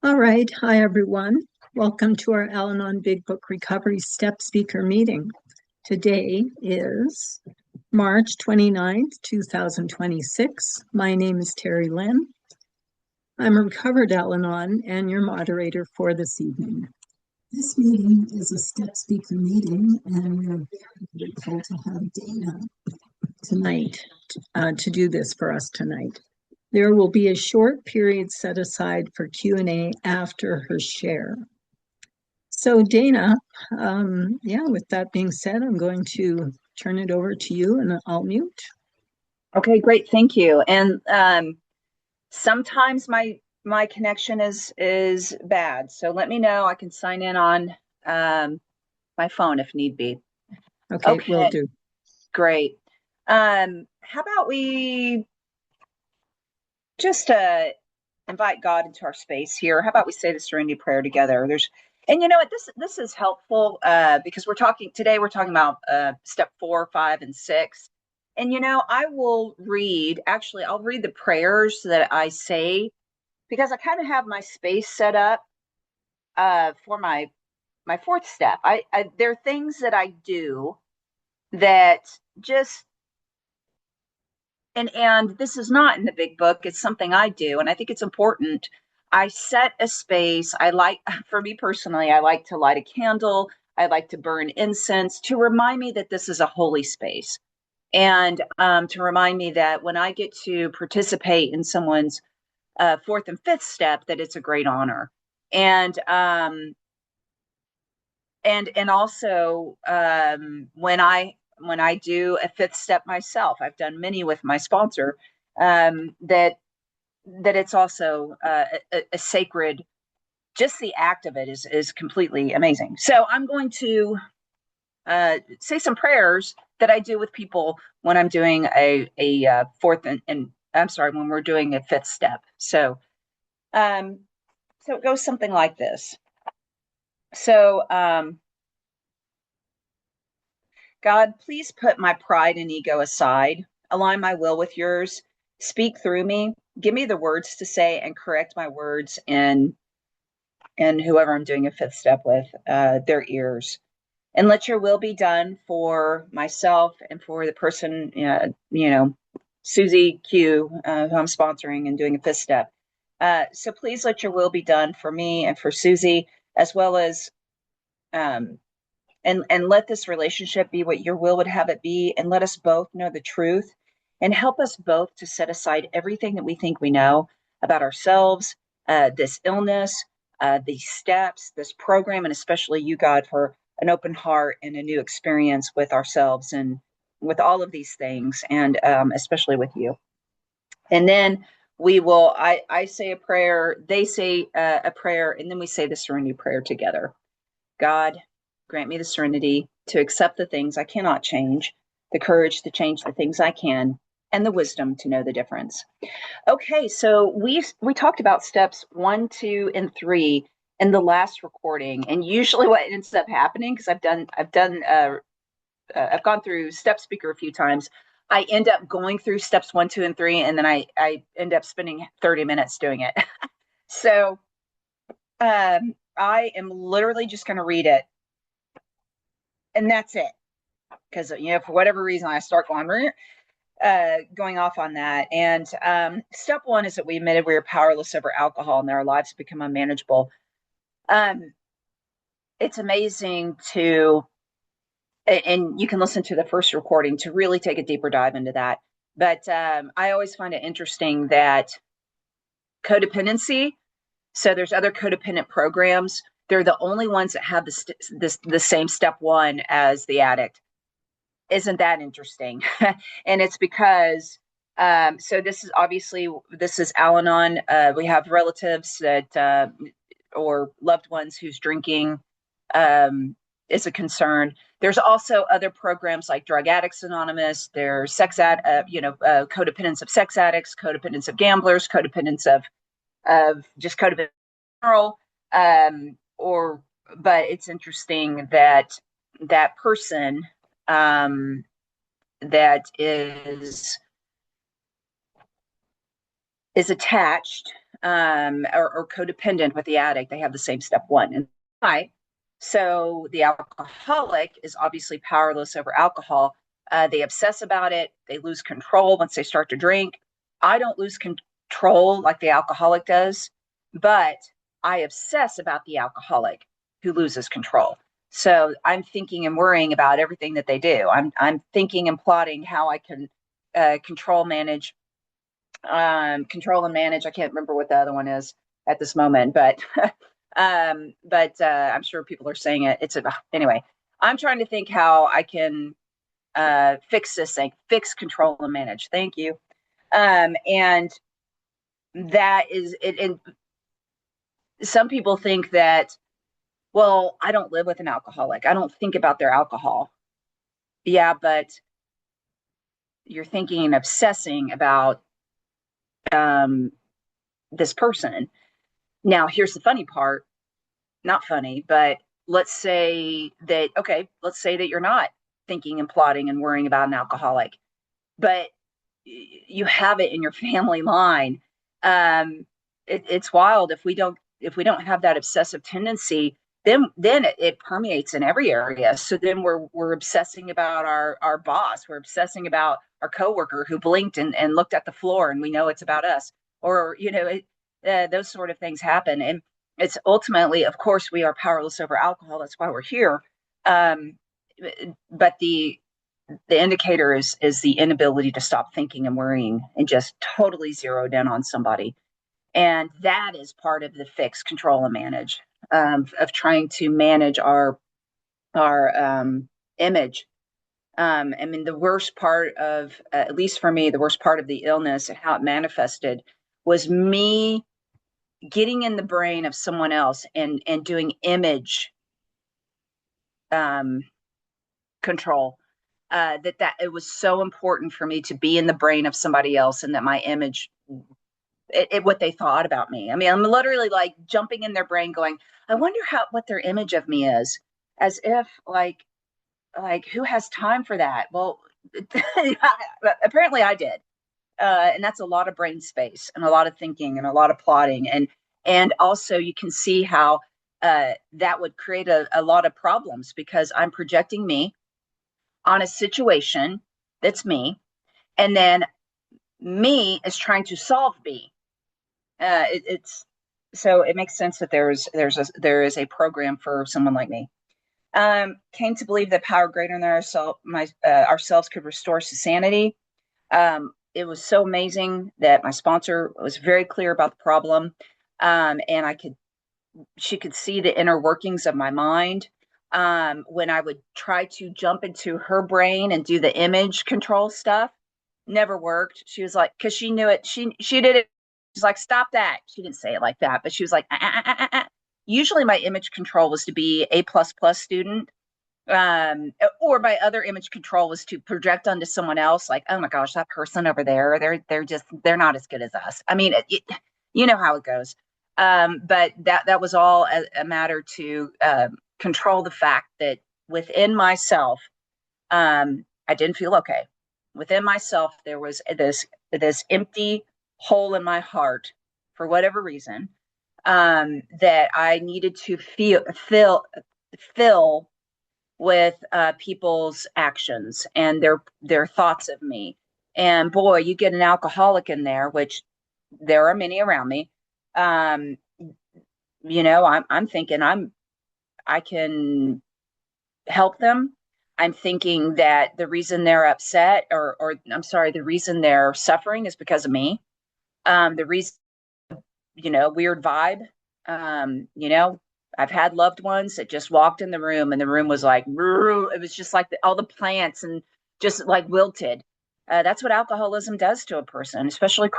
All right. Hi, everyone. Welcome to our Al-Anon Big Book Recovery Step Speaker meeting. Today is March 29th, 2026. My name is Terry Lynn. I'm a recovered Al-Anon and your moderator for this evening. This meeting is a step speaker meeting, and we're very grateful to have Dayna tonight to do this for us tonight. There will be a short period set aside for Q&A after her share. So Dayna, with that being said, I'm going to turn it over to you and I'll mute. Okay, great. Thank you. And sometimes my connection is bad. So let me know. I can sign in on my phone if need be. Okay, will do. Great. How about we just invite God into our space here? How about we say the Serenity Prayer together? And you know what, this is helpful because we're talking about step 4, 5, and 6. And you know, I'll read the prayers that I say, because I kind of have my space set up for my fourth step. There are things that I do that just and this is not in the big book. It's something I do, and I think it's important. I set a space. For me personally, I like to light a candle. I like to burn incense to remind me that this is a holy space, and to remind me that when I get to participate in someone's fourth and fifth step, that it's a great honor. And also when I do a fifth step myself, I've done many with my sponsor, that it's also a sacred, just the act of it is completely amazing. So I'm going to say some prayers that I do with people when I'm doing a fourth and when we're doing a fifth step. So it goes something like this. So, God, please put my pride and ego aside, align my will with yours, speak through me, give me the words to say, and correct my words in whoever I'm doing a fifth step with, their ears. And let your will be done for myself and for the person, Susie Q, who I'm sponsoring and doing a fifth step. So please let your will be done for me and for Susie, as well as and let this relationship be what your will would have it be, and let us both know the truth, and help us both to set aside everything that we think we know about ourselves, this illness, these steps, this program, and especially you, God, for an open heart and a new experience with ourselves and with all of these things, and especially with you. And then I say a prayer, they say a prayer, and then we say the Serenity Prayer together. God, grant me the serenity to accept the things I cannot change, the courage to change the things I can, and the wisdom to know the difference. Okay, so we talked about steps 1, 2, and 3 in the last recording, and usually what ends up happening, because I've gone through Step Speaker a few times, I end up going through steps 1, 2, and 3, and then I end up spending 30 minutes doing it. So I am literally just going to read it. And that's it. Because, for whatever reason, I start going off on that. And step 1 is that we admitted we were powerless over alcohol and that our lives become unmanageable. It's amazing and you can listen to the first recording to really take a deeper dive into that. But I always find it interesting that codependency, so there's other codependent programs, they're the only ones that have the same step 1 as the addict. Isn't that interesting? And it's because, so this is Al-Anon. We have relatives that, or loved ones whose drinking is a concern. There's also other programs like Drug Addicts Anonymous. There's codependence of sex addicts, codependence of gamblers, codependence of just codependence in general. But it's interesting that that person that is attached or codependent with the addict. They have the same step one. And why? So the alcoholic is obviously powerless over alcohol. They obsess about it. They lose control once they start to drink. I don't lose control like the alcoholic does, but I obsess about the alcoholic who loses control. So I'm thinking and worrying about everything that they do. I'm thinking and plotting how I can control, manage, control and manage. I can't remember what the other one is at this moment, but I'm sure people are saying it. Anyway. I'm trying to think how I can fix this thing, fix, control, and manage. Thank you. And that is it. And some people think that, well, I don't live with an alcoholic. I don't think about their alcohol. Yeah, but you're thinking and obsessing about this person. Now, here's the funny part. Not funny, but let's say that, okay, let's say that you're not thinking and plotting and worrying about an alcoholic, but you have it in your family line. It's wild if we don't have that obsessive tendency, then it permeates in every area. So then we're obsessing about our boss. We're obsessing about our coworker who blinked and looked at the floor, and we know it's about us. Or those sort of things happen, and it's ultimately, of course, we are powerless over alcohol. That's why we're here. But the indicator is the inability to stop thinking and worrying and just totally zeroed in on somebody. And that is part of the fix, control, and manage, of trying to manage our image. I mean, the worst part of, at least for me, the worst part of the illness and how it manifested was me getting in the brain of someone else and doing image control. That it was so important for me to be in the brain of somebody else, and that my image, what they thought about me. I mean, I'm literally like jumping in their brain going, I wonder what their image of me is, as if like who has time for that? Well, apparently I did. And that's a lot of brain space and a lot of thinking and a lot of plotting. And also you can see how that would create a lot of problems, because I'm projecting me on a situation that's me, and then me is trying to solve me. It's so it makes sense that there is a program for someone like me. Came to believe that power greater than ourselves could restore us to sanity. It was so amazing that my sponsor was very clear about the problem, and she could see the inner workings of my mind. When I would try to jump into her brain and do the image control stuff, never worked. She was like, because she knew it. She did it. She's like, stop that. She didn't say it like that, but she was like, ah, ah, ah, ah, ah. Usually my image control was to be A++ student. Or my other image control was to project onto someone else, like, oh my gosh, that person over there, they're not as good as us. I mean, you know how it goes. But that was all a matter to control the fact that within myself, I didn't feel okay. Within myself, there was this empty hole in my heart for whatever reason, that I needed to fill with people's actions and their thoughts of me. And boy, you get an alcoholic in there, which there are many around me. I'm thinking I can help them. I'm thinking that the reason they're upset, or I'm sorry, the reason they're suffering is because of me. The reason, weird vibe. I've had loved ones that just walked in the room and the room was like, it was just like all the plants and just like wilted. That's what alcoholism does to a person, especially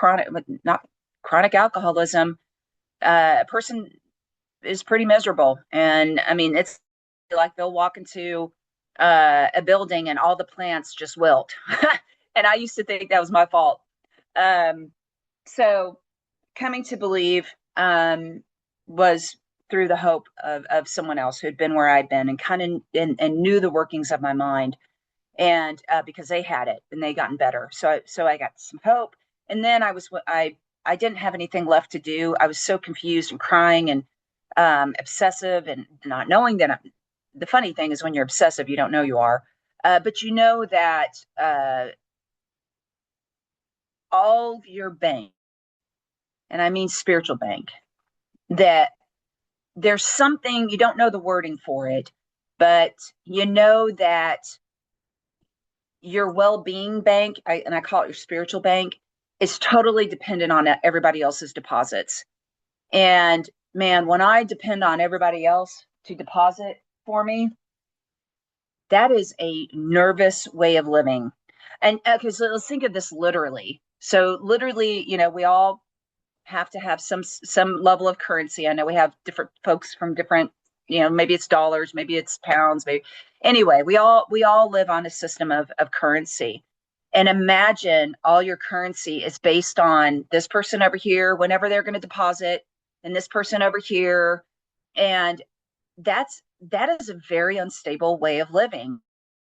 not chronic alcoholism. A person is pretty miserable. And I mean, it's like they'll walk into a building and all the plants just wilt. And I used to think that was my fault. So coming to believe was through the hope of someone else who'd been where I'd been and kind of and knew the workings of my mind, and because they had it and they gotten better. So I got some hope. And then I I didn't have anything left to do. I was so confused and crying and obsessive and not knowing that the funny thing is when you're obsessive, you don't know you are. But you know that all your bank, and I mean spiritual bank, that there's something, you don't know the wording for it, but you know that your well-being bank, and I call it your spiritual bank, is totally dependent on everybody else's deposits. And man, when I depend on everybody else to deposit for me, that is a nervous way of living. And because let's think of this literally. So literally, we all have to have some level of currency. I know we have different folks from different, maybe it's dollars, maybe it's pounds, maybe anyway, we all live on a system of currency. And imagine all your currency is based on this person over here, whenever they're going to deposit, and this person over here. And that is a very unstable way of living.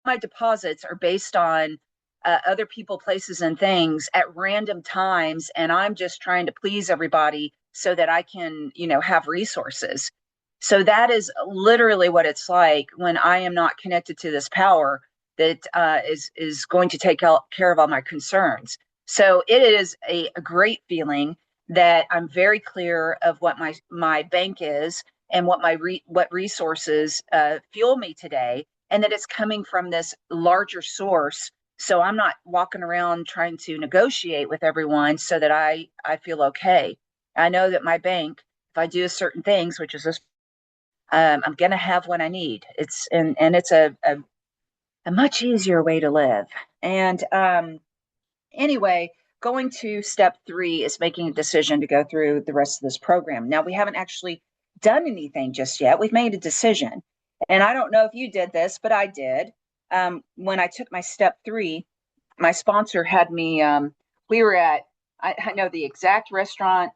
My deposits are based on other people, places, and things at random times, and I'm just trying to please everybody so that I can, have resources. So that is literally what it's like when I am not connected to this power that is going to take care of all my concerns. So it is a great feeling that I'm very clear of what my bank is and what resources fuel me today, and that it's coming from this larger source. So I'm not walking around trying to negotiate with everyone so that I feel okay. I know that my bank, if I do certain things, which is this, I'm going to have what I need. It's a much easier way to live. And anyway, going to step 3 is making a decision to go through the rest of this program. Now, we haven't actually done anything just yet. We've made a decision. And I don't know if you did this, but I did. When I took my step 3, my sponsor had me, we were at, I know the exact restaurant.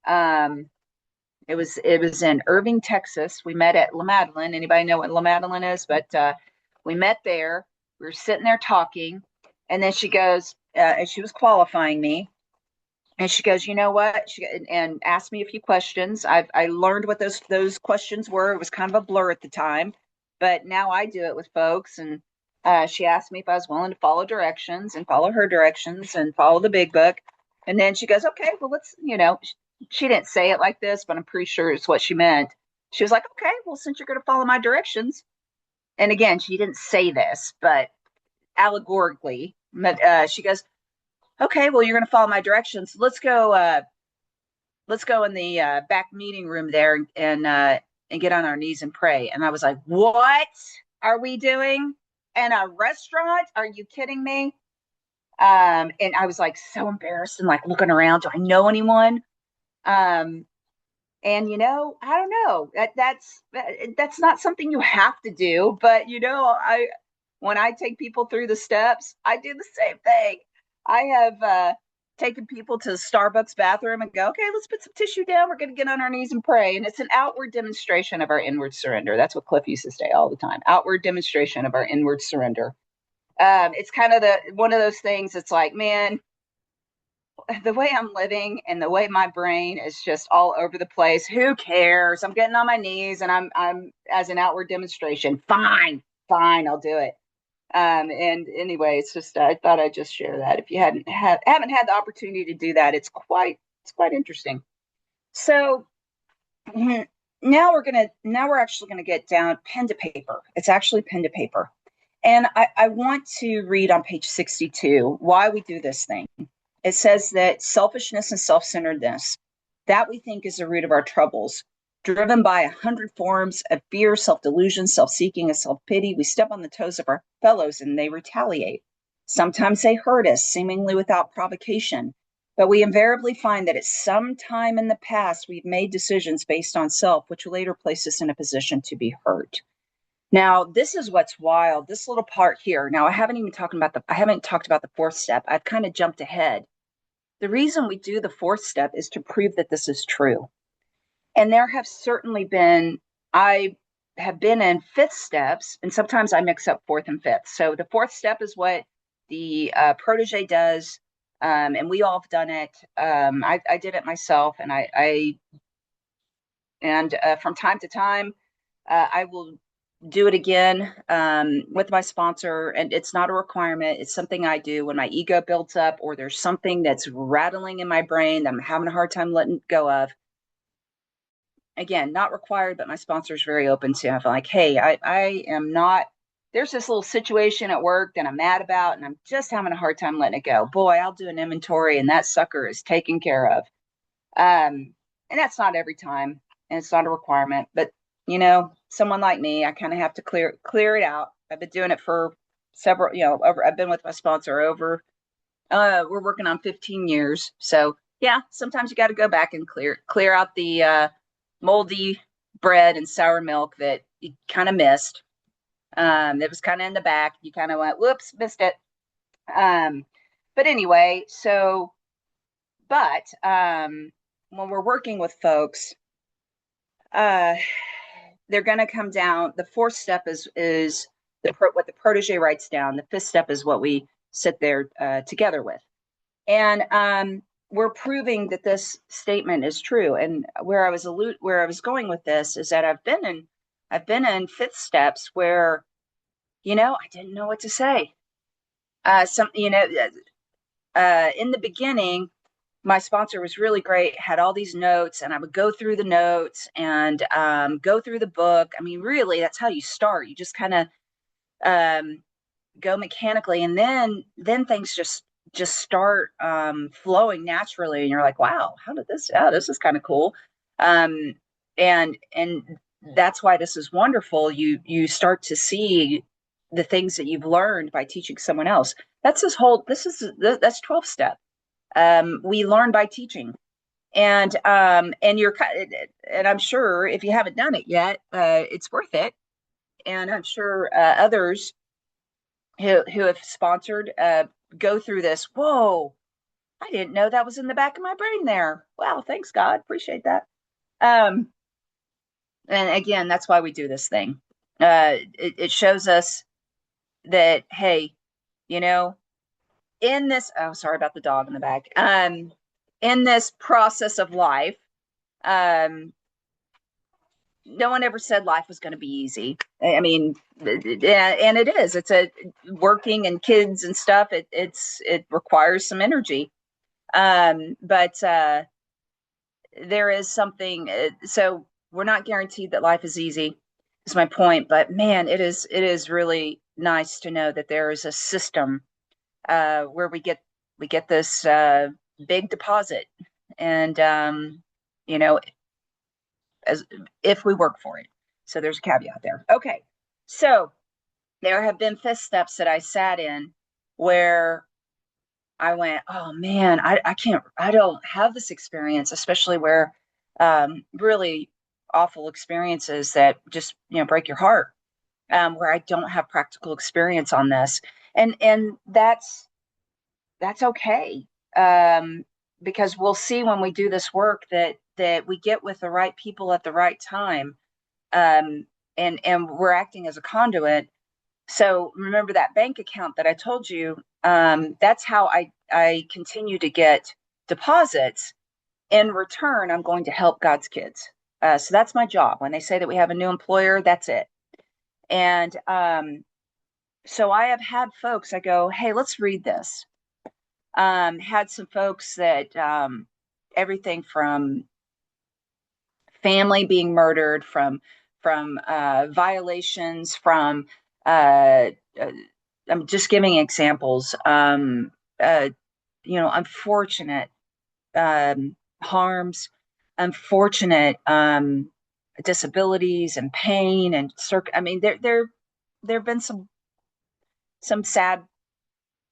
It was in Irving, Texas. We met at La Madeleine. Anybody know what La Madeleine is? But we met there. We were sitting there talking. And then she goes, and she was qualifying me. And she goes, you know what? And asked me a few questions. I learned what those questions were. It was kind of a blur at the time, but now I do it with folks. And she asked me if I was willing to follow directions and follow her directions and follow the big book. And then she goes, okay, well, let's, she didn't say it like this, but I'm pretty sure it's what she meant. She was like, okay, well, since you're going to follow my directions. And again, she didn't say this, but allegorically, she goes, okay, well, you're going to follow my directions. Let's go in the back meeting room there and get on our knees and pray. And I was like, what are we doing in a restaurant? Are you kidding me? And I was like so embarrassed and like looking around. Do I know anyone? And I don't know. That's not something you have to do, but when I take people through the steps, I do the same thing. I have taken people to the Starbucks bathroom and go, okay, let's put some tissue down. We're going to get on our knees and pray. And it's an outward demonstration of our inward surrender. That's what Cliff used to say all the time. Outward demonstration of our inward surrender. It's kind of one of those things. It's like, man, the way I'm living and the way my brain is just all over the place. Who cares? I'm getting on my knees and I'm as an outward demonstration. Fine, I'll do it. And anyway, it's just I thought I'd just share that. If you haven't had the opportunity to do that, it's quite interesting. So now we're actually gonna get down pen to paper. It's actually pen to paper. And I want to read on page 62 why we do this thing. It says that selfishness and self-centeredness, that we think is the root of our troubles, driven by 100 forms of fear, self-delusion, self-seeking, and self-pity. We step on the toes of our fellows and they retaliate. Sometimes they hurt us, seemingly without provocation. But we invariably find that at some time in the past, we've made decisions based on self, which later place us in a position to be hurt. Now, this is what's wild. This little part here. Now, I haven't talked about the 4th step. I've kind of jumped ahead. The reason we do the 4th step is to prove that this is true. And there have certainly been, I have been in 5th steps, and sometimes I mix up 4th and 5th. So the 4th step is what the protege does And we all have done it. I did it myself, and from time to time, I will do it again with my sponsor. And it's not a requirement. It's something I do when my ego builds up or there's something that's rattling in my brain that I'm having a hard time letting go of. Again, not required, but my sponsor is very open to. I'm like, hey, I am not. There's this little situation at work that I'm mad about, and I'm just having a hard time letting it go. Boy, I'll do an inventory, and that sucker is taken care of. And that's not every time, and it's not a requirement. But someone like me, I kind of have to clear it out. I've been doing it for several, I've been with my sponsor over. We're working on 15 years, so yeah. Sometimes you got to go back and clear out the moldy bread and sour milk that you kind of missed. It was kind of in the back. You kind of went, whoops, missed it. But anyway, when we're working with folks, they're going to come down. The fourth step is what the protege writes down. The fifth step is what we sit there together with. And we're proving that this statement is true. And where I was going with this is that I've been in fifth steps where, I didn't know what to say. In the beginning, my sponsor was really great, had all these notes, and I would go through the notes and go through the book. I mean, really, that's how you start. You just kind of go mechanically, and then things just start flowing naturally, and you're like, wow, this is kind of cool. And that's why this is wonderful. You start to see the things that you've learned by teaching someone else. That's 12 step. We learn by teaching, and I'm sure if you haven't done it yet, it's worth it. And I'm sure others who have sponsored go through this. Whoa, I didn't know that was in the back of my brain there. Wow, thanks God, appreciate that. And again, that's why we do this thing. It shows us that, hey, in this, oh, sorry about the dog in the back. In this process of life, no one ever said life was going to be easy. I mean, and it is. It's working and kids and stuff. It requires some energy. But there is something. So we're not guaranteed that life is easy. Is my point. But man, it is really nice to know that there is a system where we get this big deposit, and as if we work for it. So there's a caveat there. Okay, so there have been fifth steps that I sat in where I went, oh man, I don't have this experience, especially where really awful experiences that just break your heart, where I don't have practical experience on this, and that's okay, because we'll see when we do this work that we get with the right people at the right time, and we're acting as a conduit. So remember that bank account that I told you, that's how I continue to get deposits. In return, I'm going to help God's kids. So that's my job. When they say that we have a new employer, that's it. And so I have had folks, I go, hey, let's read this. Had some folks that everything from family being murdered, from violations, from I'm just giving examples. Unfortunate harms, unfortunate disabilities and pain and I mean, there have been some sad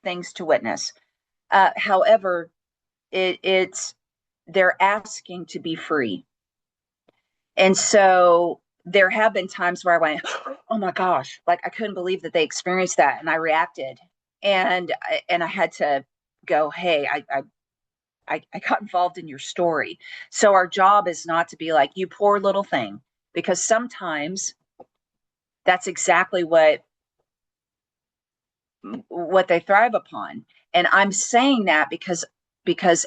things to witness. However, they're asking to be free. And so there have been times where I went, oh my gosh, like I couldn't believe that they experienced that. And I reacted, and I had to go, hey, I got involved in your story. So our job is not to be like, you poor little thing, because sometimes that's exactly what they thrive upon. And I'm saying that because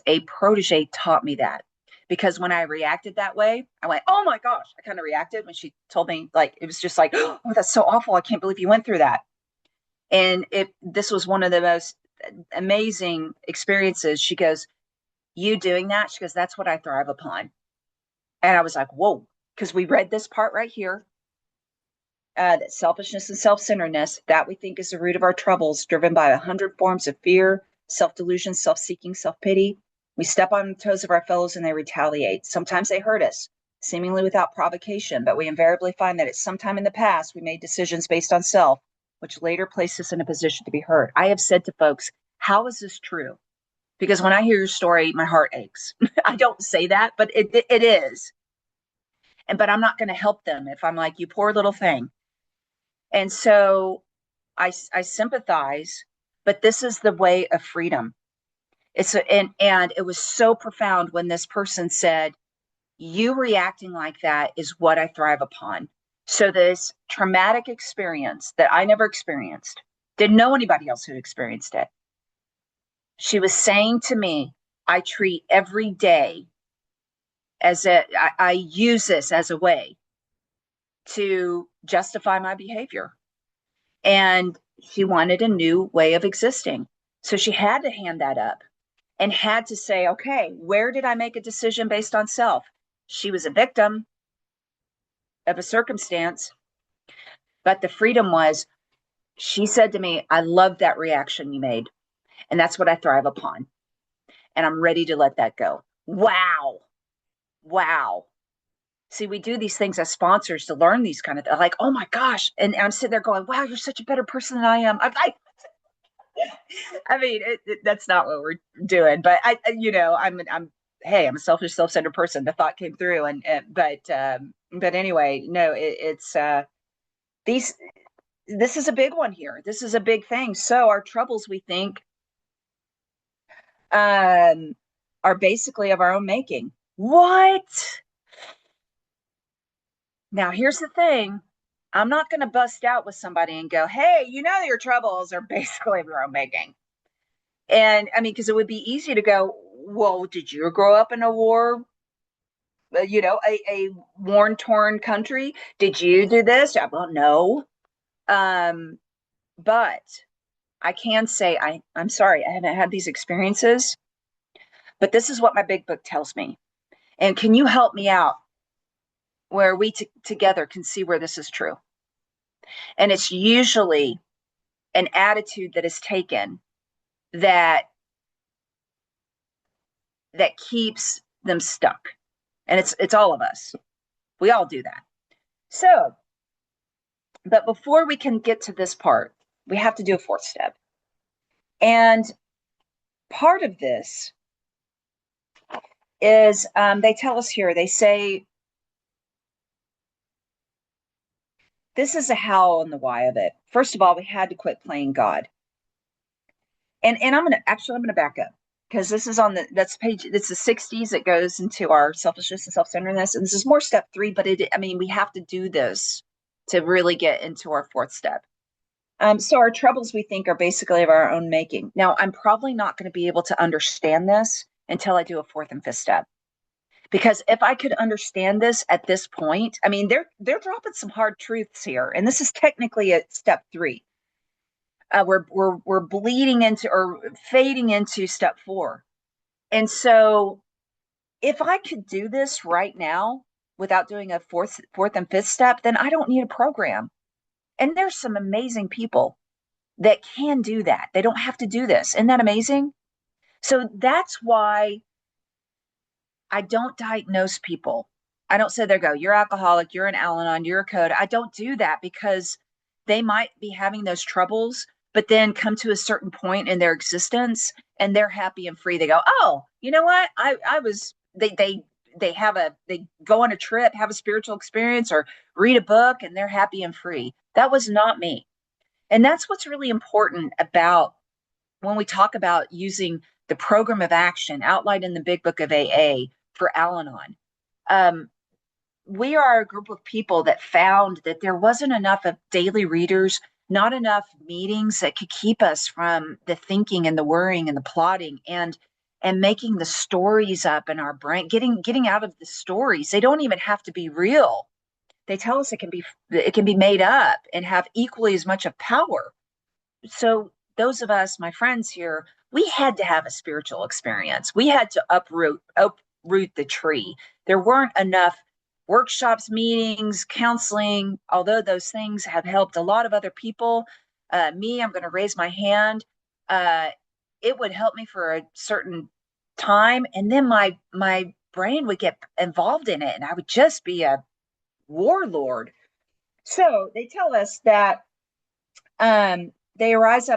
a protege taught me that. Because when I reacted that way, I went, oh my gosh, I kind of reacted when she told me, like, it was just like, oh, that's so awful. I can't believe you went through that. And this was one of the most amazing experiences. She goes, you doing that? She goes, that's what I thrive upon. And I was like, whoa, because we read this part right here. That selfishness and self-centeredness, that we think is the root of our troubles, driven by 100 forms of fear, self-delusion, self-seeking, self-pity. We step on the toes of our fellows and they retaliate. Sometimes they hurt us, seemingly without provocation, but we invariably find that at some time in the past, we made decisions based on self, which later placed us in a position to be hurt. I have said to folks, how is this true? Because when I hear your story, my heart aches. I don't say that, but it is. But I'm not going to help them if I'm like, you poor little thing. And so I sympathize, but this is the way of freedom. And it was so profound when this person said, you reacting like that is what I thrive upon. So this traumatic experience that I never experienced, didn't know anybody else who experienced it. She was saying to me, I treat every day I use this as a way to justify my behavior. And she wanted a new way of existing. So she had to hand that up and had to say, okay, where did I make a decision based on self? She was a victim of a circumstance, but the freedom was, she said to me, I love that reaction you made. And that's what I thrive upon. And I'm ready to let that go. Wow. Wow. See, we do these things as sponsors to learn these kind of things. Like, oh my gosh. And I'm sitting there going, wow, you're such a better person than I am. I mean, that's not what we're doing, but hey, I'm a selfish, self-centered person. The thought came through, but anyway, no, these, this is a big one here. This is a big thing. So our troubles, we think, are basically of our own making. What? Now, here's the thing. I'm not going to bust out with somebody and go, hey, your troubles are basically of your own making. And I mean, because it would be easy to go, well, did you grow up in a war, a war torn country? Did you do this? Yeah, well, no. But I can say, I'm sorry, I haven't had these experiences, but this is what my big book tells me. And can you help me out where we together can see where this is true? And it's usually an attitude that is taken that keeps them stuck. And it's all of us. We all do that. So, but before we can get to this part, we have to do a fourth step. And part of this is they tell us here, they say, this is the how and the why of it. First of all, we had to quit playing God. And I'm gonna back up, because this is on that's page, it's the 60s. It goes into our selfishness and self-centeredness. And this is more step 3, but we have to do this to really get into our fourth step. So our troubles, we think, are basically of our own making. Now, I'm probably not going to be able to understand this until I do a fourth and fifth step. Because if I could understand this at this point, I mean, they're dropping some hard truths here. And this is technically at step 3. We're bleeding into or fading into step 4. And so if I could do this right now without doing a fourth and fifth step, then I don't need a program. And there's some amazing people that can do that. They don't have to do this. Isn't that amazing? So that's why I don't diagnose people. I don't say, there go, you're alcoholic, you're an Al-Anon, you're a code. I don't do that, because they might be having those troubles, but then come to a certain point in their existence and they're happy and free. They go, oh, you know what? They go on a trip, have a spiritual experience, or read a book, and they're happy and free. That was not me. And that's what's really important about when we talk about using the program of action outlined in the Big Book of AA for Al-Anon. We are a group of people that found that there wasn't enough of daily readers not enough meetings that could keep us from the thinking and the worrying and the plotting and making the stories up in our brain, getting out of the stories. They don't even have to be real. They tell us it can be made up and have equally as much of power. So those of us, my friends here, we had to have a spiritual experience. We had to uproot the tree. There weren't enough workshops, meetings, counseling, although those things have helped a lot of other people. I'm going to raise my hand. Uh, it would help me for a certain time, and then my brain would get involved in it, and I would just be a warlord. So they tell us that um, they arise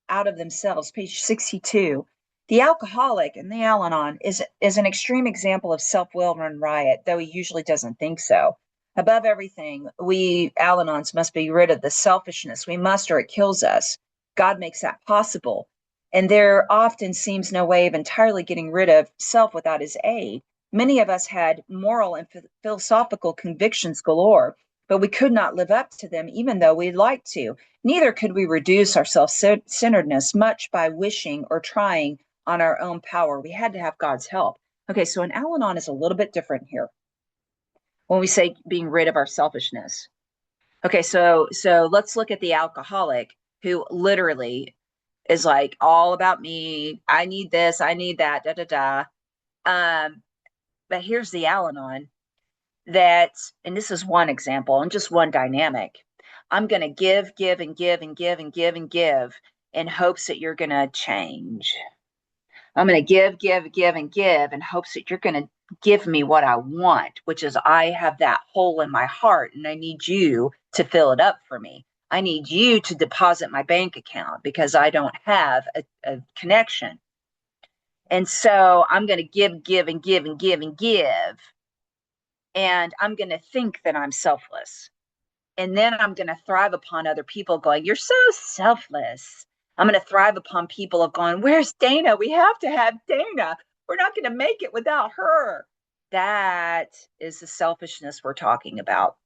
out of themselves. Page 62. The alcoholic in the Al-Anon is an extreme example of self-will run riot, though he usually doesn't think so. Above everything, we Al-Anons must be rid of the selfishness. We must, or it kills us. God makes that possible. And there often seems no way of entirely getting rid of self without his aid. Many of us had moral and philosophical convictions galore, but we could not live up to them even though we'd like to. Neither could we reduce our self-centeredness much by wishing or trying on our own power. We had to have God's help. Okay, so an Al-Anon is a little bit different here when we say being rid of our selfishness. Okay, so let's look at the alcoholic who literally is like all about me. I need this, I need that, da da da. But here's the Al-Anon that, and this is one example and just one dynamic. I'm going to give, and give, and give, and give, and give in hopes that you're going to change. I'm going to give, and give in hopes that you're going to give me what I want, which is I have that hole in my heart and I need you to fill it up for me. I need you to deposit my bank account because I don't have a connection. And so I'm going to give, and give, and give, and give. And I'm going to think that I'm selfless. And then I'm going to thrive upon other people going, you're so selfless. I'm going to thrive upon people of going, where's Dayna? We have to have Dayna. We're not going to make it without her. That is the selfishness we're talking about.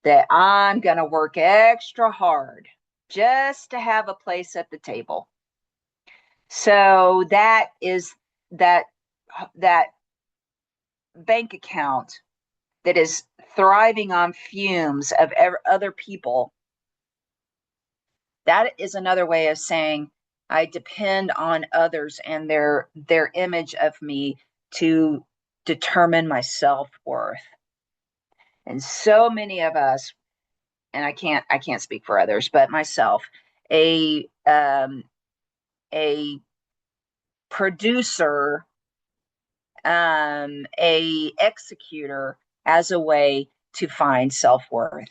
That I'm going to work extra hard just to have a place at the table. So that is that bank account that is thriving on fumes of other people. That is another way of saying I depend on others and their image of me to determine my self-worth. And so many of us, and I can't speak for others, but myself, a producer, a executor as a way to find self-worth.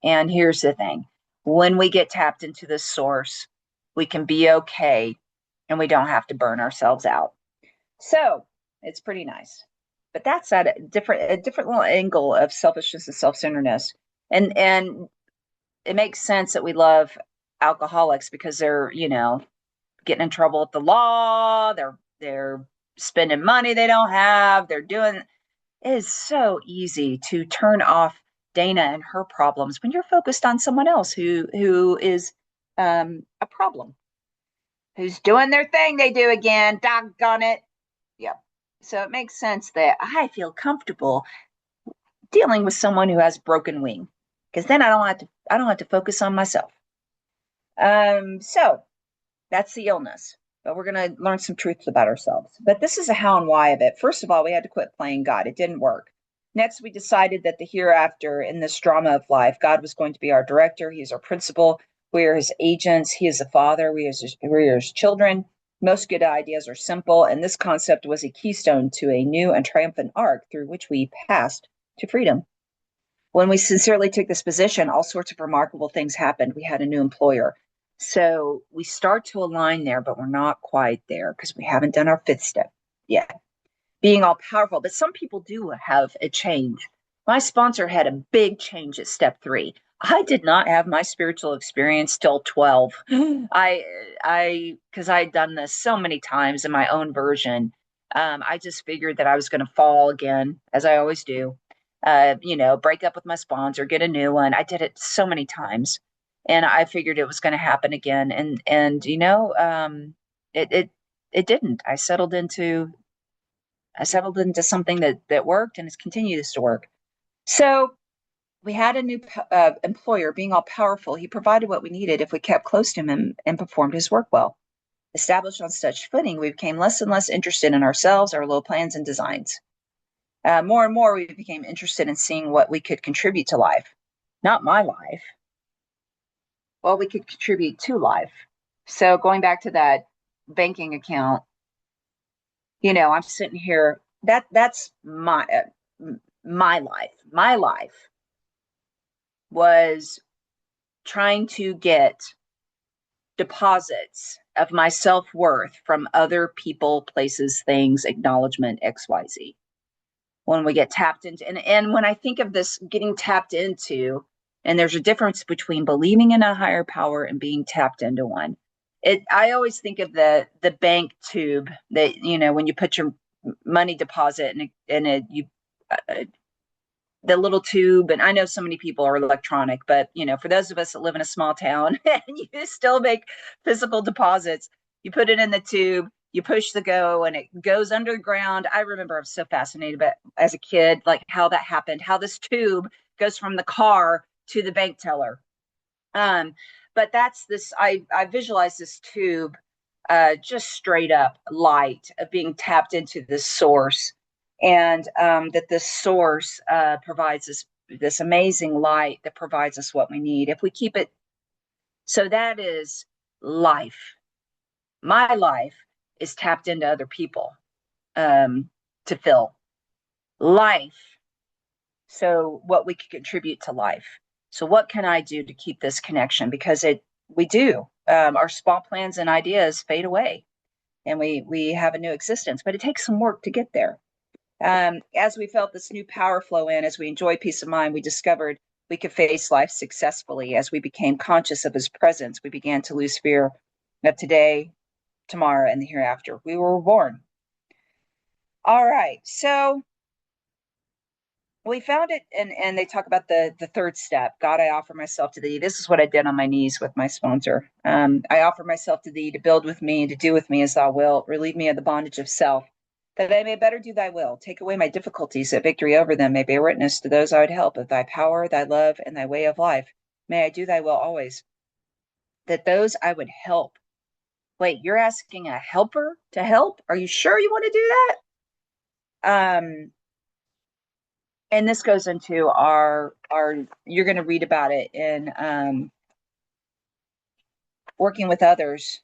And here's the thing. When we get tapped into the source, we can be okay and we don't have to burn ourselves out. So it's pretty nice. But that's at a different little angle of selfishness and self-centeredness. And it makes sense that we love alcoholics because they're, getting in trouble with the law, they're spending money they don't have, they're doing it is so easy to turn off Dayna and her problems when you're focused on someone else who is a problem, who's doing their thing they do again. Doggone it. Yeah. So it makes sense that I feel comfortable dealing with someone who has broken wing because then I don't have to focus on myself. So that's the illness. But we're going to learn some truths about ourselves. But this is a how and why of it. First of all, we had to quit playing God. It didn't work. Next, we decided that the hereafter in this drama of life, God was going to be our director. He is our principal. We are his agents. He is the father. We are his children. Most good ideas are simple, and this concept was a keystone to a new and triumphant arc through which we passed to freedom. When we sincerely took this position, all sorts of remarkable things happened. We had a new employer. So we start to align there, but we're not quite there because we haven't done our fifth step yet. Being all powerful, but some people do have a change. My sponsor had a big change at step 3. I did not have my spiritual experience till 12. Because I'd done this so many times in my own version. I just figured that I was going to fall again, as I always do. break up with my sponsor, get a new one. I did it so many times, and I figured it was going to happen again. It didn't. I settled into something that worked, and it continues to work. So we had a new employer, being all powerful. He provided what we needed if we kept close to him and performed his work well. Established on such footing, we became less and less interested in ourselves, our little plans and designs. More and more, we became interested in seeing what we could contribute to life. Not my life. Well, we could contribute to life. So going back to that banking account, I'm sitting here. That's my life. My life was trying to get deposits of my self-worth from other people, places, things, acknowledgement, XYZ. When we get tapped into, and when I think of this getting tapped into, and there's a difference between believing in a higher power and being tapped into one. I always think of the bank tube that, when you put your money deposit the little tube. And I know so many people are electronic, but for those of us that live in a small town and you still make physical deposits, you put it in the tube, you push the go, and it goes under the ground. I remember I was so fascinated about as a kid, like how that happened, how this tube goes from the car to the bank teller. But that's this, I visualize this tube, just straight up light of being tapped into this source, and that this source provides this amazing light that provides us what we need if we keep it. So that is life. My life is tapped into other people to fill life. So what we can contribute to life. So what can I do to keep this connection? Because we do. Our small plans and ideas fade away, and we have a new existence, but it takes some work to get there. As we felt this new power flow in, as we enjoyed peace of mind, we discovered we could face life successfully. As we became conscious of his presence, we began to lose fear of today, tomorrow, and the hereafter. We were reborn. All right. So we found it, and they talk about the third step. God, I offer myself to thee. This is what I did on my knees with my sponsor. I offer myself to thee to build with me and to do with me as thou wilt. Relieve me of the bondage of self, that I may better do thy will. Take away my difficulties, that victory over them may bear witness to those I would help of thy power, thy love, and thy way of life. May I do thy will always, that those I would help. Wait, you're asking a helper to help? Are you sure you want to do that? And this goes into our you're going to read about it in working with others.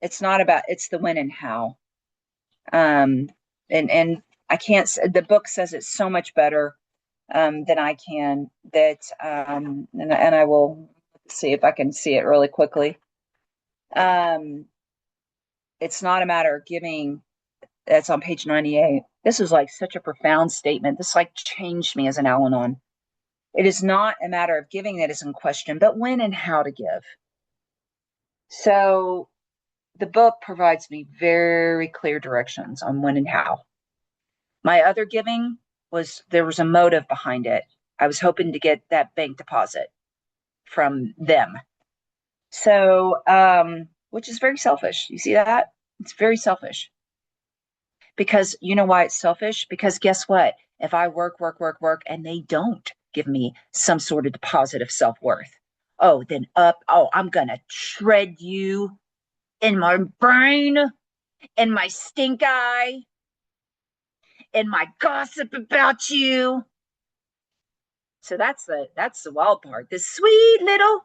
It's not about, it's the when and how. And I can't, the book says it so much better than I can, that and I will see if I can see it really quickly. It's not a matter of giving. That's on page 98. This is like such a profound statement. This like changed me as an Al-Anon. It is not a matter of giving that is in question, but when and how to give. So the book provides me very clear directions on when and how. My other giving there was a motive behind it. I was hoping to get that bank deposit from them. So, which is very selfish. You see that? It's very selfish. Because you know why it's selfish? Because guess what? If I work, and they don't give me some sort of deposit of self-worth, then I'm going to shred you in my brain, in my stink eye, in my gossip about you. So that's the wild part. This sweet little,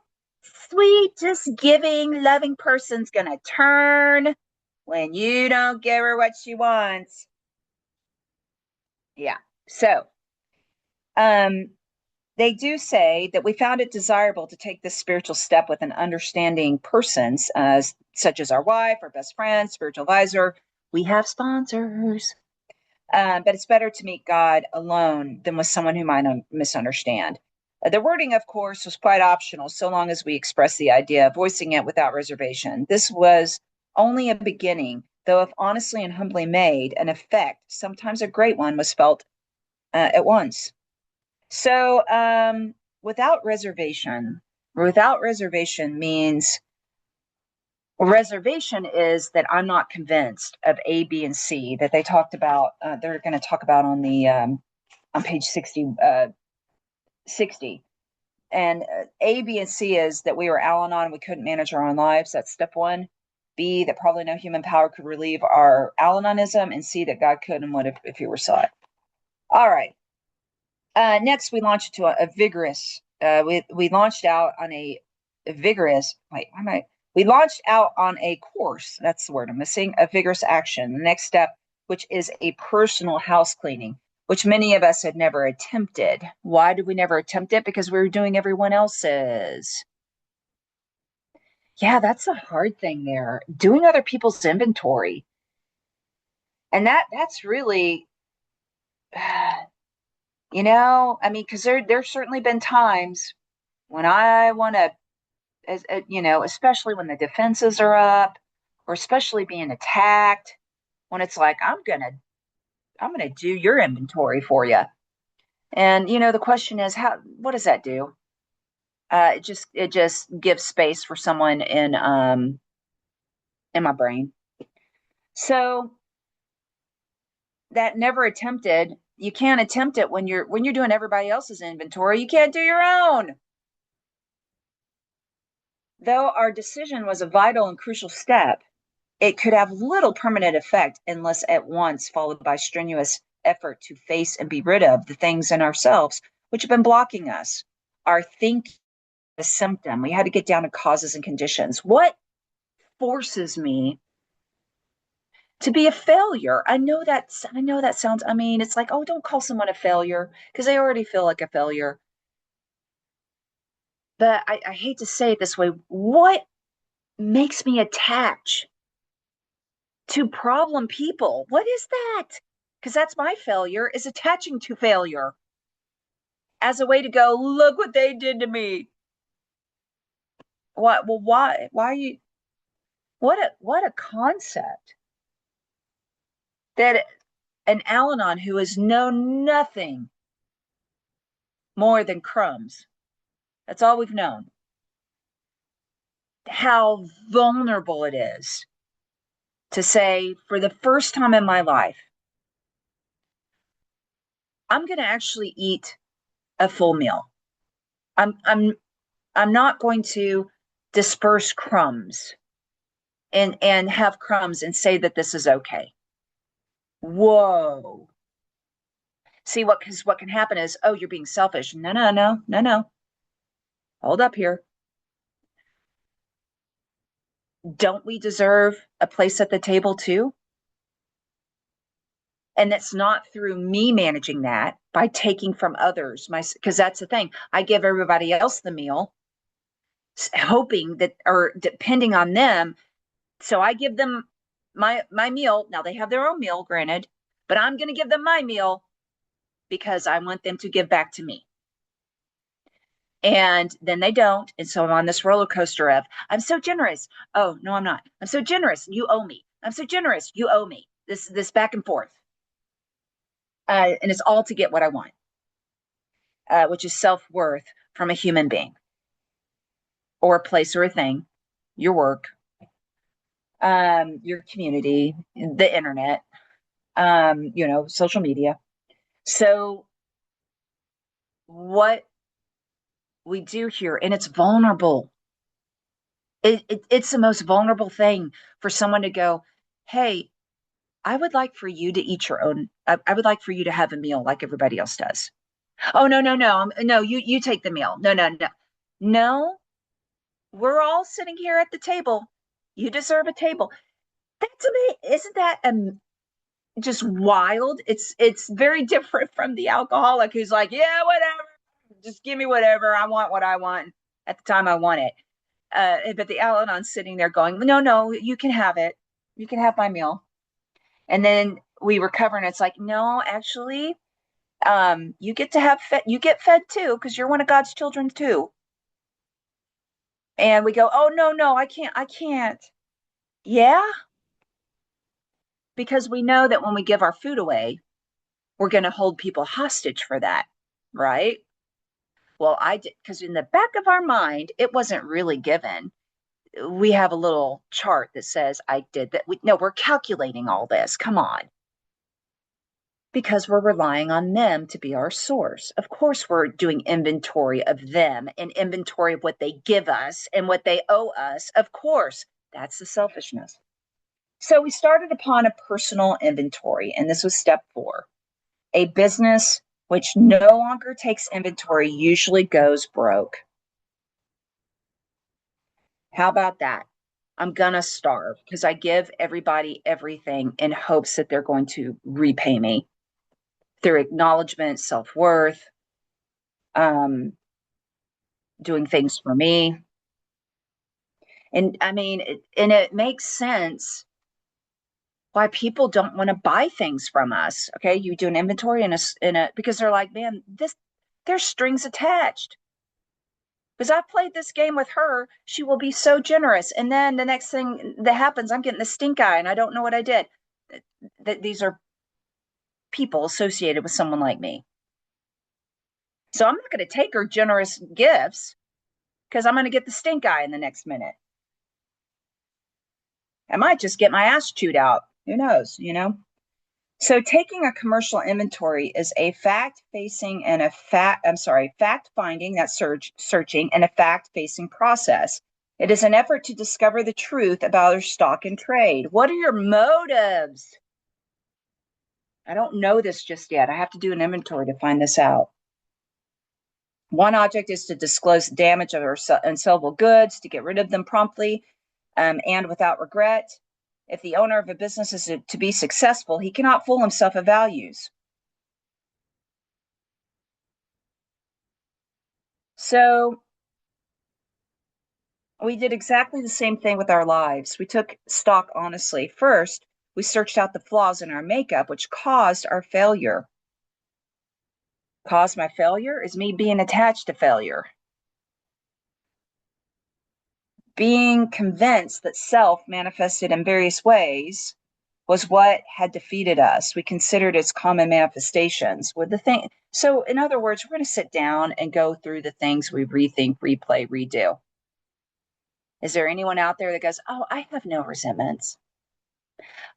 just giving, loving person's going to turn when you don't give her what she wants. Yeah. So, they do say that we found it desirable to take this spiritual step with an understanding persons, such as our wife, our best friend, spiritual advisor. We have sponsors. But it's better to meet God alone than with someone who might misunderstand. The wording, of course, was quite optional, so long as we express the idea, voicing it without reservation. This was only a beginning, though if honestly and humbly made, an effect, sometimes a great one, was felt at once. So, without reservation means reservation is that I'm not convinced of A, B, and C that they talked about. They're going to talk about on the on page 60. And A, B, and C is that we were Al-Anon and we couldn't manage our own lives. That's step one. B, that probably no human power could relieve our Al-Anonism. And C, that God could and would if he were sought. All right. Next, we launched into a vigorous. We launched out on a vigorous. Wait, why am I? We launched out on a course. That's the word I'm missing. A vigorous action. The next step, which is a personal house cleaning, which many of us had never attempted. Why did we never attempt it? Because we were doing everyone else's. Yeah, that's a hard thing there. Doing other people's inventory. And that's really, I mean, because there's certainly been times when I want to, especially when the defenses are up, or especially being attacked, when it's like I'm gonna do your inventory for you. And the question is, what does that do? It just gives space for someone in my brain. So that never attempted. You can't attempt it when you're doing everybody else's inventory. You can't do your own. Though our decision was a vital and crucial step, it could have little permanent effect unless at once followed by strenuous effort to face and be rid of the things in ourselves which have been blocking us. Our thinking, the symptom. We had to get down to causes and conditions. What forces me to be a failure? I know that sounds, I mean, it's like, oh, don't call someone a failure because they already feel like a failure. But I hate to say it this way. What makes me attach to problem people? What is that? Because that's my failure, is attaching to failure as a way to go, look what they did to me. What? Well, why are you? What a concept that an Al-Anon who has known nothing more than crumbs. That's all we've known. How vulnerable it is to say, for the first time in my life, I'm going to actually eat a full meal. I'm not going to disperse crumbs and have crumbs and say that this is okay. Whoa. See, because what can happen is, oh, you're being selfish. No, no, no, no, no. Hold up here. Don't we deserve a place at the table too? And that's not through me managing that by taking from others. Because that's the thing. I give everybody else the meal, hoping that, or depending on them. So I give them my meal. Now they have their own meal, granted, but I'm going to give them my meal because I want them to give back to me. And then they don't. And so I'm on this roller coaster of, I'm so generous. Oh, no, I'm not. I'm so generous. You owe me. I'm so generous. You owe me. This back and forth. And it's all to get what I want, which is self-worth from a human being or a place or a thing, your work, your community, the internet, social media. So what we do here, and it's vulnerable. It's the most vulnerable thing for someone to go, hey, I would like for you to eat your own. I would like for you to have a meal like everybody else does. Oh, no, no, no. No, you take the meal. No, no, no. No, we're all sitting here at the table. You deserve a table. That's amazing. Isn't that just wild? It's very different from the alcoholic who's like, yeah, whatever. Just give me whatever. I want what I want at the time I want it. But the Al-Anon's sitting there going, no, no, you can have it. You can have my meal. And then we recover, and it's like, no, actually, you get to have fed. You get fed too, because you're one of God's children too. And we go, oh, no, no, I can't. Yeah, because we know that when we give our food away, we're going to hold people hostage for that. right? Well, I did, because in the back of our mind, it wasn't really given. We have a little chart that says I did that. No, we're calculating all this. Come on. Because we're relying on them to be our source. Of course, we're doing inventory of them and inventory of what they give us and what they owe us. Of course, that's the selfishness. So we started upon a personal inventory, and this was step 4. A business which no longer takes inventory usually goes broke. How about that? I'm going to starve because I give everybody everything in hopes that they're going to repay me through acknowledgement, self-worth, um, doing things for me. And I mean, it makes sense why people don't want to buy things from us. Okay, you do an inventory in a because they're like, man, there's strings attached. Because I've played this game with her, she will be so generous, and then the next thing that happens, I'm getting the stink eye, and I don't know what I did. That these are people associated with someone like me. So I'm not going to take her generous gifts because I'm going to get the stink eye in the next minute. I might just get my ass chewed out. Who knows, you know? So taking a commercial inventory is a fact-facing and fact-finding, that's searching, and a fact-facing process. It is an effort to discover the truth about our stock and trade. What are your motives? I don't know this just yet. I have to do an inventory to find this out. One object is to disclose damage of our unsellable goods, to get rid of them promptly and without regret. If the owner of a business is to be successful, he cannot fool himself of values. So we did exactly the same thing with our lives. We took stock honestly. First, we searched out the flaws in our makeup, which caused our failure. Caused my failure is me being attached to failure. Being convinced that self manifested in various ways was what had defeated us. We considered its common manifestations. With the thing, so in other words, we're going to sit down and go through the things we rethink, replay, redo. Is there anyone out there that goes, "Oh, I have no resentments"?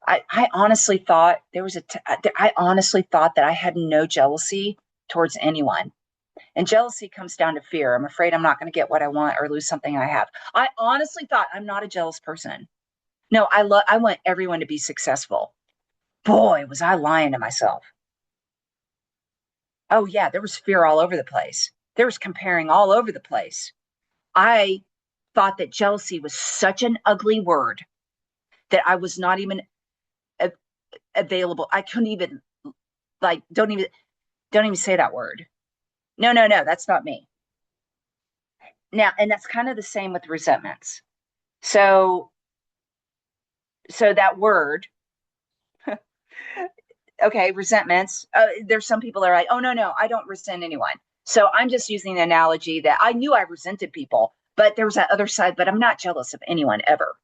I honestly thought I honestly thought that I had no jealousy towards anyone. And jealousy comes down to fear. I'm afraid I'm not going to get what I want or lose something I have. I honestly thought I'm not a jealous person. No, I want everyone to be successful. Boy, was I lying to myself. Oh yeah, there was fear all over the place. There was comparing all over the place. I thought that jealousy was such an ugly word that I was not even available. I couldn't even like don't even say that word. No, that's not me. Now, and that's kind of the same with resentments. So that word, okay, resentments. There's some people that are like, oh no, I don't resent anyone. So I'm just using the analogy that I knew I resented people, but there was that other side. But I'm not jealous of anyone ever.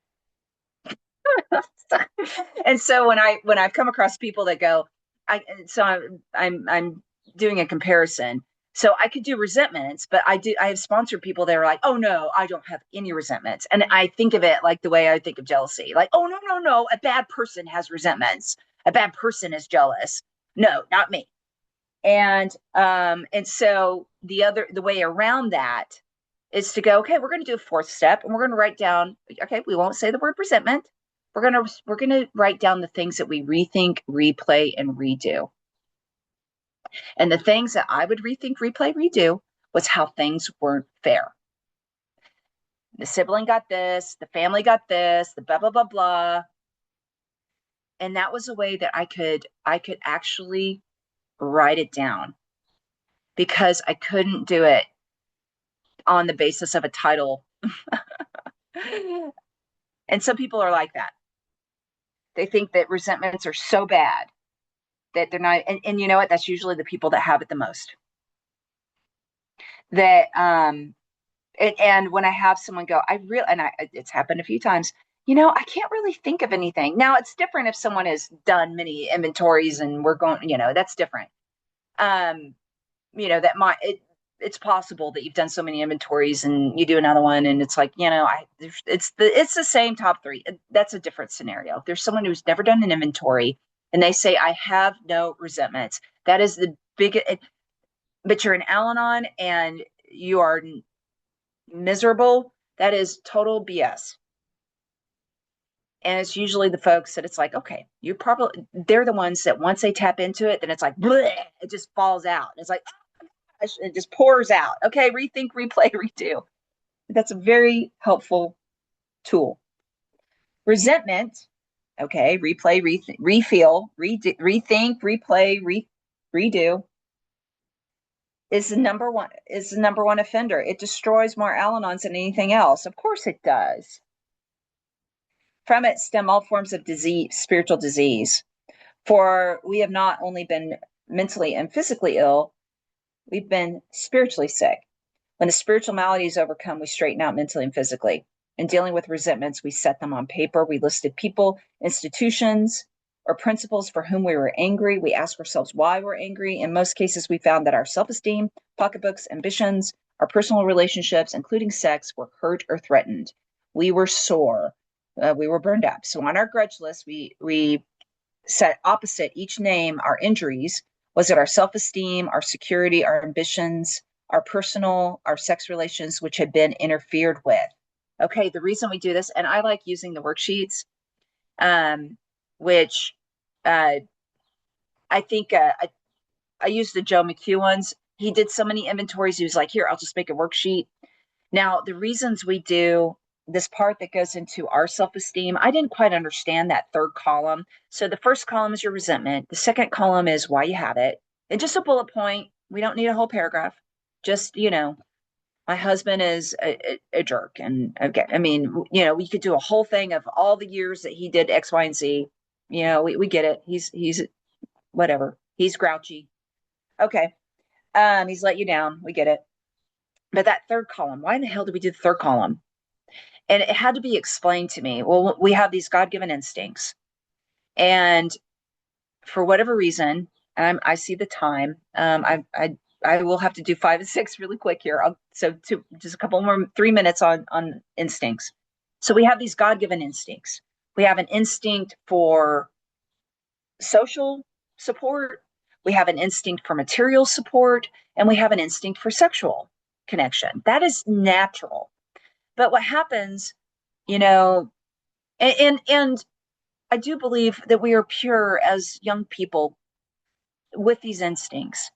And so when I've come across people that go, I'm doing a comparison. So I could do resentments, but I have sponsored people that are like, oh no, I don't have any resentments. And I think of it like the way I think of jealousy. Like, oh no, a bad person has resentments. A bad person is jealous. No, not me. And so the way around that is to go, okay, we're going to do a fourth step and we're going to write down, okay, we won't say the word resentment. We're going to write down the things that we rethink, replay, and redo. And the things that I would rethink, replay, redo was how things weren't fair. The sibling got this, the family got this, the blah, blah, blah, blah. And that was a way that I could actually write it down because I couldn't do it on the basis of a title. And some people are like that. They think that resentments are so bad that they're not, and you know what? That's usually the people that have it the most. That and when I have someone go, it's happened a few times. I can't really think of anything. Now it's different if someone has done many inventories and we're going, that's different. it's possible that you've done so many inventories and you do another one and it's like, it's the same top three. That's a different scenario. If there's someone who's never done an inventory and they say, I have no resentments, that is the biggest, but you're an Al-Anon and you are miserable. That is total BS. And it's usually the folks that it's like, okay, they're the ones that once they tap into it, then it's like, bleh, it just falls out. It's like, it just pours out. Okay, rethink, replay, redo. That's a very helpful tool. Resentment, okay, replay, refeel, rethink, replay, redo is the number one offender. It destroys more Al-Anons than anything else. Of course it does. From it stem all forms of disease, spiritual disease. For we have not only been mentally and physically ill, we've been spiritually sick. When the spiritual malady is overcome, we straighten out mentally and physically. In dealing with resentments, we set them on paper. We listed people, institutions, or principles for whom we were angry. We ask ourselves why we're angry. In most cases, we found that our self-esteem, pocketbooks, ambitions, our personal relationships, including sex, were hurt or threatened. We were sore. We were burned up. So on our grudge list, we set opposite each name our injuries. Was it our self-esteem, our security, our ambitions, our personal, our sex relations, which had been interfered with? Okay, the reason we do this, and I like using the worksheets, which I think I used the Joe McHugh ones. He did so many inventories. He was like, here, I'll just make a worksheet. Now, the reasons we do this part that goes into our self-esteem, I didn't quite understand that third column. So the first column is your resentment. The second column is why you have it. And just a bullet point. We don't need a whole paragraph. Just, my husband is a jerk. And okay, I mean, we could do a whole thing of all the years that he did X, Y, and Z. We get it. He's whatever. He's grouchy. Okay. He's let you down. We get it. But that third column, why in the hell did we do the third column? And it had to be explained to me. Well, we have these God-given instincts. And for whatever reason, and I see the time, I will have to do 5 and 6 really quick here. Just a couple more, 3 minutes on instincts. So we have these God-given instincts. We have an instinct for social support. We have an instinct for material support, and we have an instinct for sexual connection. That is natural. But what happens, and I do believe that we are pure as young people with these instincts.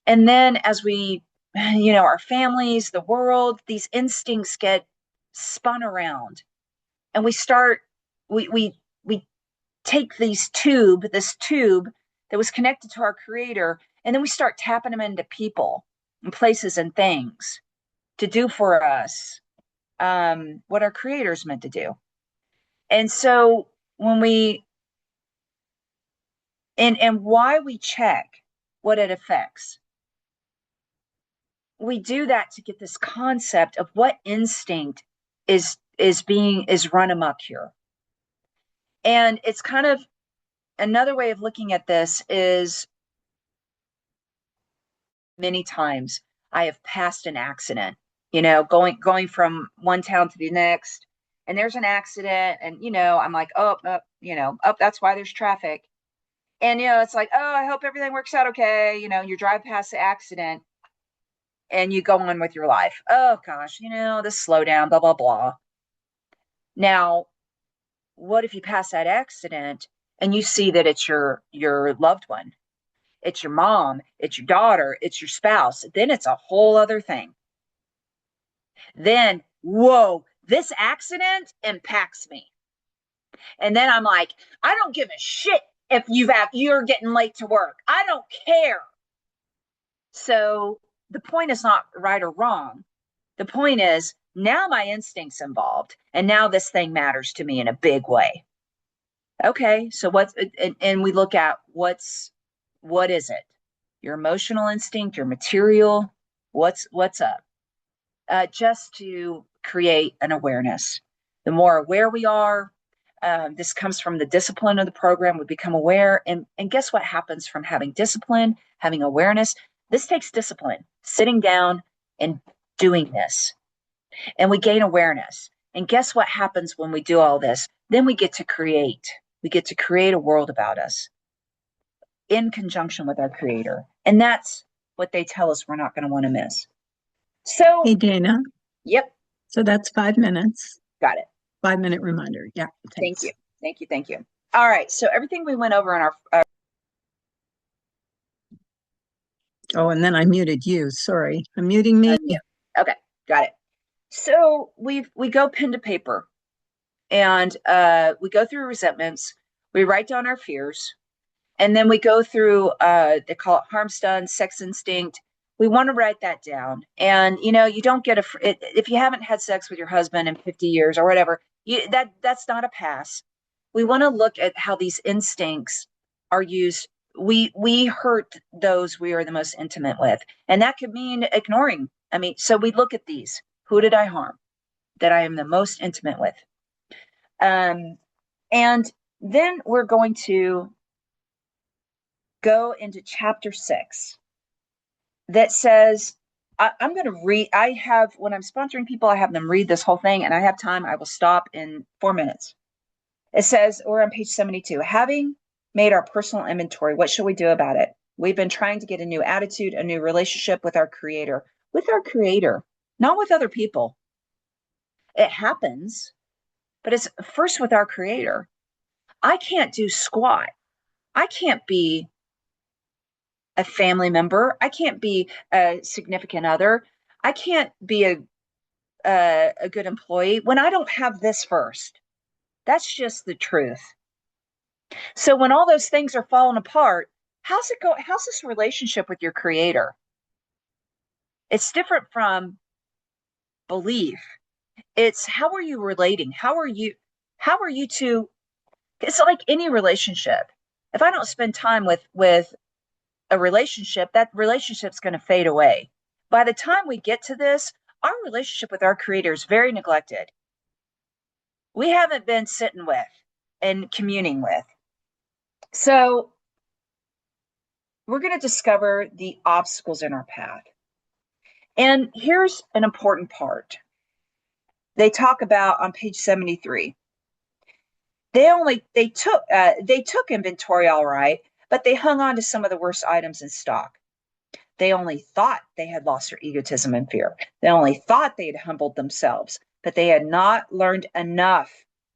And then as we, our families, the world, these instincts get spun around, and we take this tube that was connected to our creator, and then we start tapping them into people and places and things to do for us what our creator is meant to do. And so when and why we check what it affects, we do that to get this concept of what instinct is run amok here. And it's kind of another way of looking at this is many times I have passed an accident, going from one town to the next, and there's an accident, and I'm like, oh, that's why there's traffic. And it's like, oh, I hope everything works out okay. You drive past the accident and you go on with your life. Oh gosh, this slow down, blah, blah, blah. Now, what if you pass that accident and you see that it's your loved one? It's your mom, it's your daughter, it's your spouse. Then it's a whole other thing. Then, whoa, this accident impacts me. And then I'm like, I don't give a shit if you're getting late to work. I don't care. So the point is not right or wrong. The point is now my instinct's involved, and now this thing matters to me in a big way. Okay, so and we look at what is it? Your emotional instinct, your material, what's up? Just to create an awareness. The more aware we are, this comes from the discipline of the program. We become aware, and guess what happens from having discipline, having awareness? This takes discipline, sitting down and doing this. And we gain awareness. And guess what happens when we do all this? Then we get to create. We get to create a world about us in conjunction with our creator. And that's what they tell us we're not going to want to miss. So, Hey, Dana. Yep. So that's 5 minutes. Got it. 5-minute reminder. Yeah. Thank you. Thank you. Thank you. All right. So everything we went over in our Oh, and then I muted you. Sorry. I'm muting me. Okay. Got it. So we go pen to paper and we go through resentments. We write down our fears. And then we go through, they call it harm's done, sex instinct. We want to write that down. And, you don't get if you haven't had sex with your husband in 50 years or whatever, that's not a pass. We want to look at how these instincts are used. We hurt those we are the most intimate with. And that could mean ignoring. So we look at these. Who did I harm that I am the most intimate with? And then we're going to go into chapter 6 that says, I'm going to read. When I'm sponsoring people, I have them read this whole thing, and I have time. I will stop in 4 minutes. It says, we're on page 72, having made our personal inventory, what should we do about it? We've been trying to get a new attitude, a new relationship with our creator, not with other people. It happens, but it's first with our creator. I can't do squat. I can't be a family member. I can't be a significant other. I can't be a good employee when I don't have this first. That's just the truth. So when all those things are falling apart, how's it go? How's this relationship with your creator? It's different from belief. It's how are you relating? How are you to, it's like any relationship. If I don't spend time with a relationship, that relationship's going to fade away. By the time we get to this, our relationship with our creator is very neglected. We haven't been sitting with and communing with. So we're going to discover the obstacles in our path. And here's an important part. They talk about on page 73. They took inventory all right, but they hung on to some of the worst items in stock. They only thought they had lost their egotism and fear. They only thought they had humbled themselves, but they had not learned enough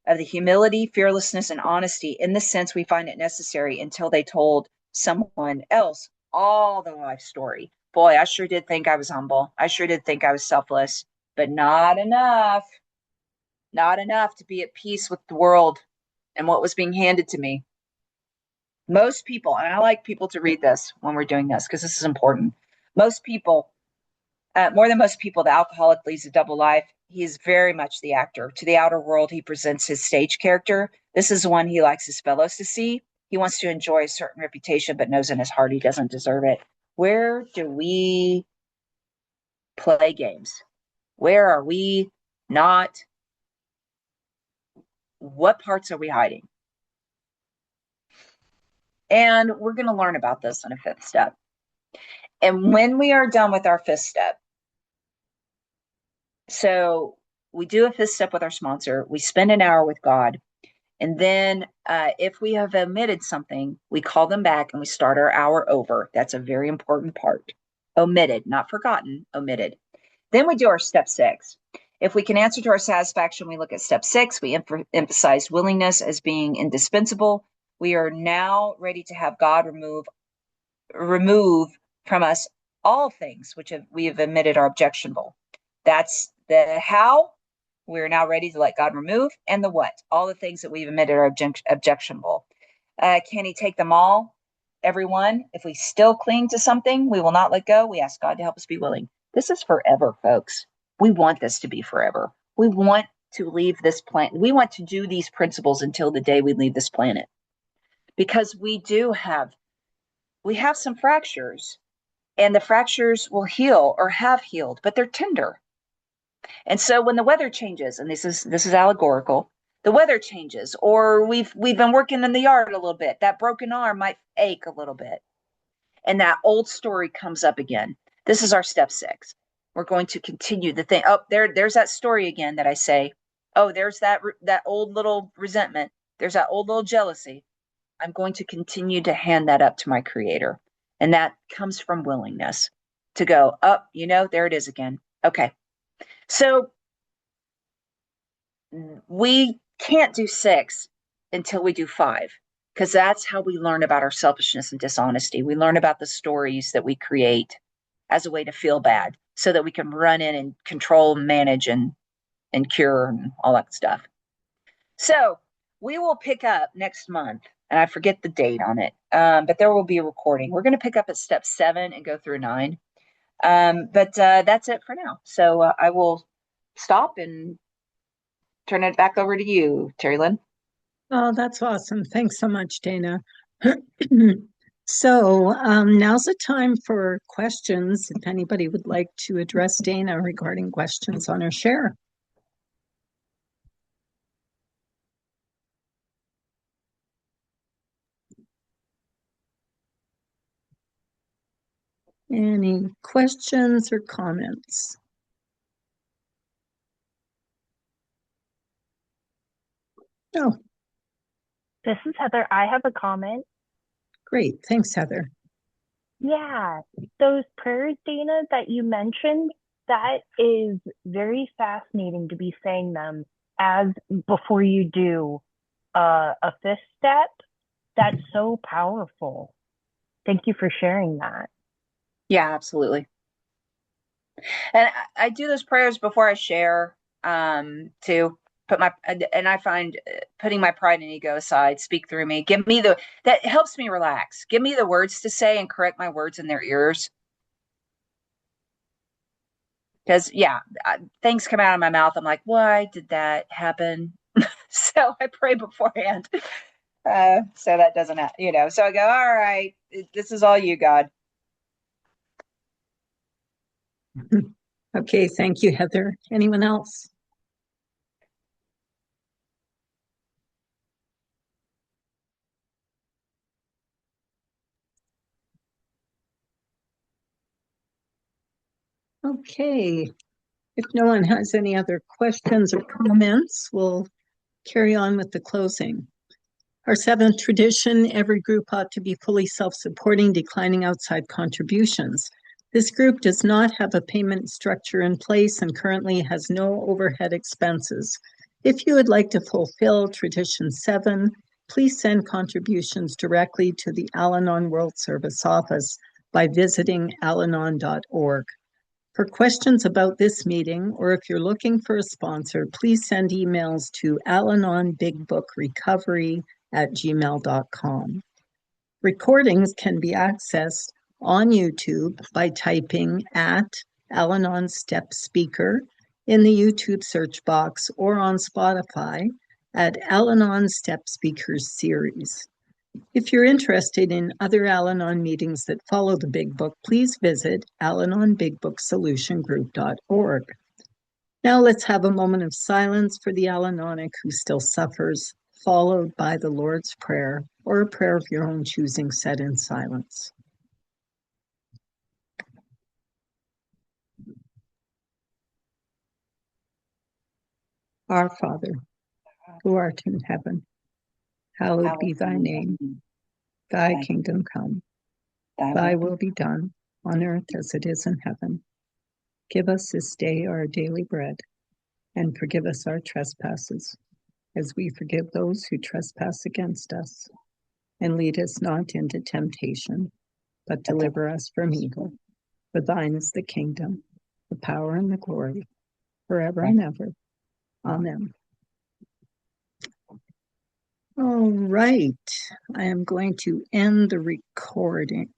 of the humility, fearlessness, and honesty in the sense we find it necessary until they told someone else all the life story. Boy, I sure did think I was humble. I sure did think I was selfless, but not enough. Not enough to be at peace with the world and what was being handed to me. Most people, and I like people to read this when we're doing this because this is important. Most people, more than most people, the alcoholic leads a double life. He is very much the actor. To the outer world, he presents his stage character. This is one he likes his fellows to see. He wants to enjoy a certain reputation, but knows in his heart he doesn't deserve it. Where do we play games? Where are we not? What parts are we hiding? And we're going to learn about this in a 5th step. And when we are done with our 5th step, so we do a 5th step with our sponsor, we spend an hour with God, and then if we have omitted something, we call them back and we start our hour over. That's a very important part. Omitted, not forgotten, omitted. Then we do our step 6. If we can answer to our satisfaction, we look at step 6. We emphasize willingness as being indispensable. We are now ready to have God remove from us all things which we have admitted are objectionable. That's the how. We're now ready to let God remove, and the what. All the things that we've admitted are objectionable. Can he take them all? Everyone. If we still cling to something, we will not let go. We ask God to help us be willing. This is forever, folks. We want this to be forever. We want to leave this planet. We want to do these principles until the day we leave this planet. Because we have some fractures, and the fractures will heal or have healed, but they're tender. And so when the weather changes, and this is allegorical, the weather changes, or we've been working in the yard a little bit, that broken arm might ache a little bit. and that old story comes up again. This is our step 6. We're going to continue the thing. Oh, there's that story again that I say. Oh, there's that old little resentment. There's that old little jealousy. I'm going to continue to hand that up to my creator. And that comes from willingness to go, up, there it is again. Okay. So we can't do 6 until we do 5, because that's how we learn about our selfishness and dishonesty. We learn about the stories that we create as a way to feel bad so that we can run in and control, manage, and cure and all that stuff. So we will pick up next month, and I forget the date on it, but there will be a recording. We're going to pick up at step 7 and go through 9. But that's it for now. So I will stop and turn it back over to you, Terry Lynn. Oh, that's awesome. Thanks so much, Dayna. So now's the time for questions. If anybody would like to address Dayna regarding questions on her share. Any questions or comments? Oh, This is Heather. I have a comment. great. Thanks, Heather. Yeah, those prayers, Dayna, that you mentioned, that is very fascinating to be saying them as before you do a 5th step. That's so powerful. Thank you for sharing that. Yeah, absolutely. And I do those prayers before I share, to put and I find putting my pride and ego aside, speak through me, that helps me relax. Give me the words to say and correct my words in their ears. Because, things come out of my mouth. I'm like, why did that happen? So I pray beforehand. So that doesn't happen, so I go, all right, this is all you, God. Okay, thank you, Heather. Anyone else? Okay, if no one has any other questions or comments, we'll carry on with the closing. Our 7th tradition, every group ought to be fully self-supporting, declining outside contributions. This group does not have a payment structure in place and currently has no overhead expenses. If you would like to fulfill tradition 7, please send contributions directly to the Al-Anon World Service Office by visiting alanon.org. For questions about this meeting, or if you're looking for a sponsor, please send emails to alanonbigbookrecovery@gmail.com. Recordings can be accessed on YouTube by typing at Al-Anon Step Speaker in the YouTube search box, or on Spotify at Al-Anon Step Speakers Series. If you're interested in other Al-Anon meetings that follow the Big Book, please visit alanonbigbooksolutiongroup.org. Now let's have a moment of silence for the Al-Anonic who still suffers, followed by the Lord's Prayer, or a prayer of your own choosing said in silence. Our Father, who art in heaven, hallowed be thy name. Thy kingdom come. Thy will be done, on earth as it is in heaven. Give us this day our daily bread, and forgive us our trespasses, as we forgive those who trespass against us. And lead us not into temptation, but deliver us from evil. For thine is the kingdom, the power, and the glory, forever and ever. Amen. All right, I am going to end the recording.